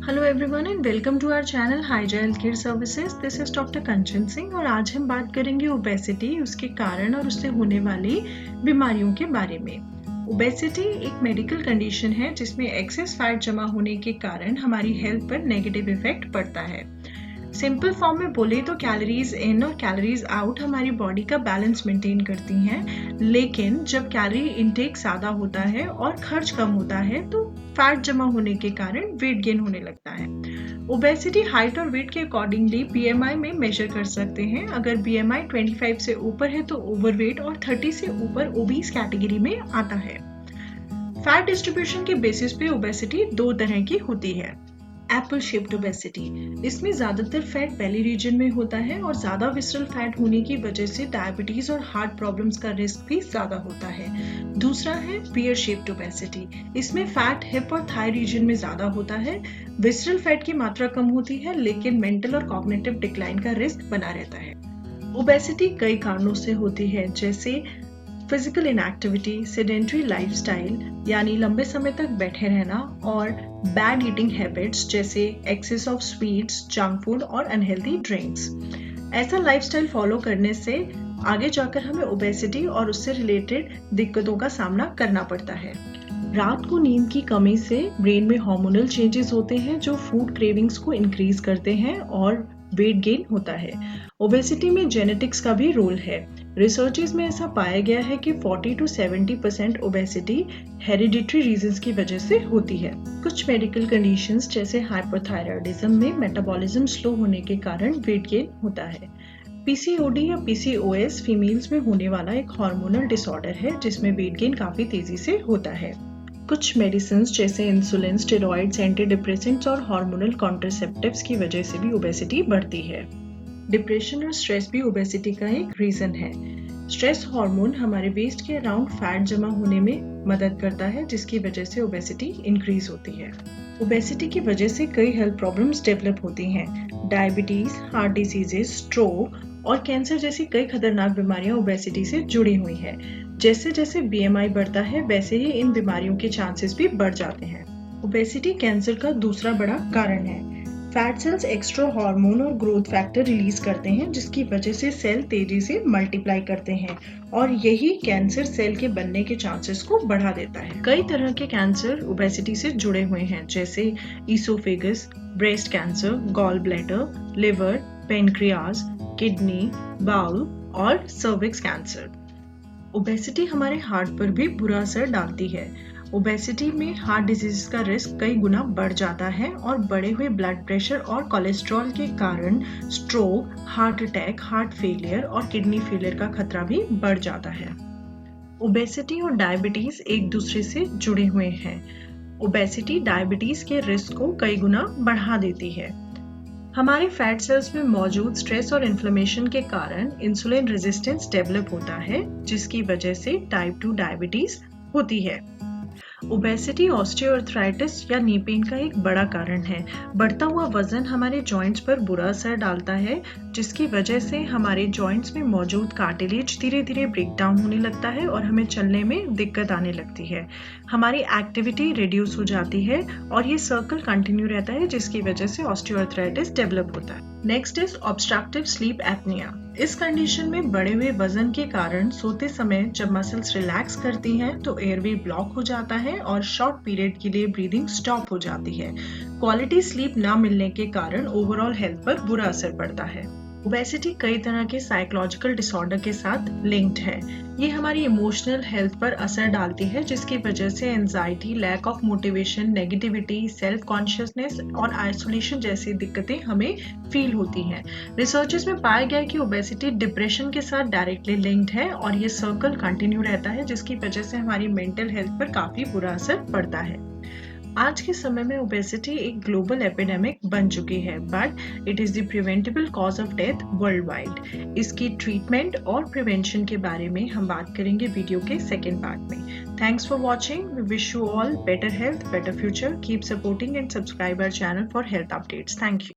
Hello everyone and welcome to our channel Hygia health care services. This is doctor Kanchan Singh और आज हम बात करेंगे ओबेसिटी, उसके कारण और उससे होने वाली बीमारियों के बारे में। ओबेसिटी एक मेडिकल कंडीशन है जिसमें एक्सेस फैट जमा होने के कारण हमारी हेल्थ पर नेगेटिव इफेक्ट पड़ता है। सिंपल फॉर्म में बोले तो कैलोरीज इन और कैलोरीज आउट हमारी बॉडी का बैलेंस मेंटेन करती हैं, लेकिन जब कैलोरी इनटेक ज़्यादा होता है और खर्च कम होता है तो फैट जमा होने के कारण वेट गेन होने लगता है। ओबेसिटी हाइट और वेट के अकॉर्डिंगली बीएमआई में मेजर कर सकते हैं। अगर बीएमआई 25 से ऊपर है तो ओवरवेट और 30 से ऊपर ओबीस कैटेगरी में आता है। फैट डिस्ट्रीब्यूशन के बेसिस पे ओबेसिटी दो तरह की होती है। एप्पल शेप्ड ओबेसिटी, इसमें ज्यादातर फैट बेली रीजन में होता है और ज्यादा विसरल फैट होने की वजह से डायबिटीज और हार्ट प्रॉब्लम्स का रिस्क भी ज्यादा होता है। दूसरा है पियर शेप्ड ओबेसिटी, इसमें फैट हिप और थाई रीजन में ज्यादा होता है। विसरल फैट की मात्रा कम होती है लेकिन मेंटल और कॉग्निटिव डिक्लाइन का रिस्क बना रहता है। ओबेसिटी कई कारणों से होती है, जैसे फिजिकल इनएक्टिविटी, सेडेंटरी लाइफस्टाइल यानी लंबे समय तक बैठे रहना, और बैड ईटिंग हैबिट्स जैसे excess of sweets, junk food और अनहेल्दी ड्रिंक्स। ऐसा लाइफस्टाइल फॉलो करने से आगे जाकर हमें ओबेसिटी और उससे रिलेटेड दिक्कतों का सामना करना पड़ता है। रात को नींद की कमी से ब्रेन में हार्मोनल चेंजेस होते हैं जो फूड क्रेविंग्स को इंक्रीज करते हैं और वेट गेन होता है। ओबेसिटी में जेनेटिक्स का भी रोल है। रिसर्चेस में ऐसा पाया गया है कि 40 to 70% ओबेसिटी हेरिडिटरी रीजंस की वजह से होती है। कुछ मेडिकल कंडीशंस जैसे हाइपोथायराइडिज्म में मेटाबॉलिज्म स्लो होने के कारण वेट गेन होता है। पीसीओडी या पीसीओएस फीमेल्स में होने वाला एक हार्मोनल डिसऑर्डर है जिसमें वेट गेन काफी तेजी से होता है। कुछ मेडिसिन जैसे इंसुलिन, स्टेरॉइड्स, एंटी डिप्रेसेंट्स और हार्मोनल कॉन्ट्रासेप्टिव्स की वजह से भी ओबेसिटी बढ़ती है। डिप्रेशन और स्ट्रेस भी ओबेसिटी का एक रीजन है। स्ट्रेस हार्मोन हमारे वेस्ट के अराउंड फैट जमा होने में मदद करता है जिसकी वजह से ओबेसिटी इंक्रीज होती है। ओबेसिटी की वजह से कई हेल्थ प्रॉब्लम्स डेवलप होती हैं। डायबिटीज, हार्ट डिजीजेस, स्ट्रोक और कैंसर जैसी कई खतरनाक बीमारियां ओबेसिटी से जुड़ी हुई हैं। जैसे जैसे बीएमआई बढ़ता है वैसे ही इन बीमारियों के चांसेस भी बढ़ जाते हैं। ओबेसिटी कैंसर का दूसरा बड़ा कारण है। फैट सेल्स एक्स्ट्रा हार्मोन और ग्रोथ फैक्टर रिलीज करते हैं जिसकी वजह से सेल तेजी से मल्टीप्लाई करते हैं और यही कैंसर सेल के बनने के चांसेस को बढ़ा देता है। कई तरह के कैंसर ओबेसिटी से जुड़े हुए हैं, जैसे esophagus, breast cancer, gall bladder, liver, pancreas, kidney, bowel और सर्विक्स कैंसर। ओबेसिटी हमारे हार्ट पर भी बुरा असर डालती है। ओबेसिटी में हार्ट डिजीज का रिस्क कई गुना बढ़ जाता है और बढ़े हुए ब्लड प्रेशर और कोलेस्ट्रॉल के कारण stroke, heart attack, heart failure और किडनी फेलियर का खतरा भी बढ़ जाता है। ओबेसिटी और डायबिटीज एक दूसरे से जुड़े हुए हैं। ओबेसिटी डायबिटीज के रिस्क को कई गुना बढ़ा देती है। हमारे फैट सेल्स में मौजूद स्ट्रेस और इन्फ्लेमेशन के कारण इंसुलिन रेजिस्टेंस डेवलप होता है जिसकी वजह से टाइप 2 डायबिटीज होती है। ओबेसिटी ऑस्टियोआर्थराइटिस या नी पेन का एक बड़ा कारण है। बढ़ता हुआ वजन हमारे जॉइंट्स पर बुरा असर डालता है जिसकी वजह से हमारे जॉइंट्स में मौजूद कार्टिलेज धीरे धीरे ब्रेक डाउन होने लगता है और हमें चलने में दिक्कत आने लगती है। हमारी एक्टिविटी रिड्यूस हो जाती है और ये सर्कल कंटिन्यू रहता है जिसकी वजह से ऑस्टियोआर्थराइटिस डेवलप होता है। Next is obstructive sleep apnoea. इस कंडीशन में बढ़े हुए वजन के कारण सोते समय जब मसल्स रिलैक्स करती हैं तो एयरवे ब्लॉक हो जाता है और शॉर्ट पीरियड के लिए ब्रीदिंग स्टॉप हो जाती है। क्वालिटी स्लीप ना मिलने के कारण ओवरऑल हेल्थ पर बुरा असर पड़ता है। ओबेसिटी कई तरह के साइकोलॉजिकल डिसऑर्डर के साथ लिंक्ड है। ये हमारी इमोशनल हेल्थ पर असर डालती है जिसकी वजह से anxiety, lack of motivation, negativity, self consciousness और आइसोलेशन जैसी दिक्कतें हमें फील होती हैं। रिसर्चेस में पाया गया कि ओबेसिटी डिप्रेशन के साथ डायरेक्टली लिंक्ड है और ये सर्कल कंटिन्यू रहता है जिसकी वजह से हमारी मेंटल हेल्थ पर काफी बुरा असर पड़ता है। आज के समय में ओबेसिटी एक ग्लोबल एपिडेमिक बन चुकी है, but it is the preventable cause of death worldwide. इसकी ट्रीटमेंट और प्रिवेंशन के बारे में हम बात करेंगे वीडियो के सेकेंड पार्ट में। Thanks for watching. We wish you all better health, better future. Keep supporting and subscribe our channel for health updates. Thank you.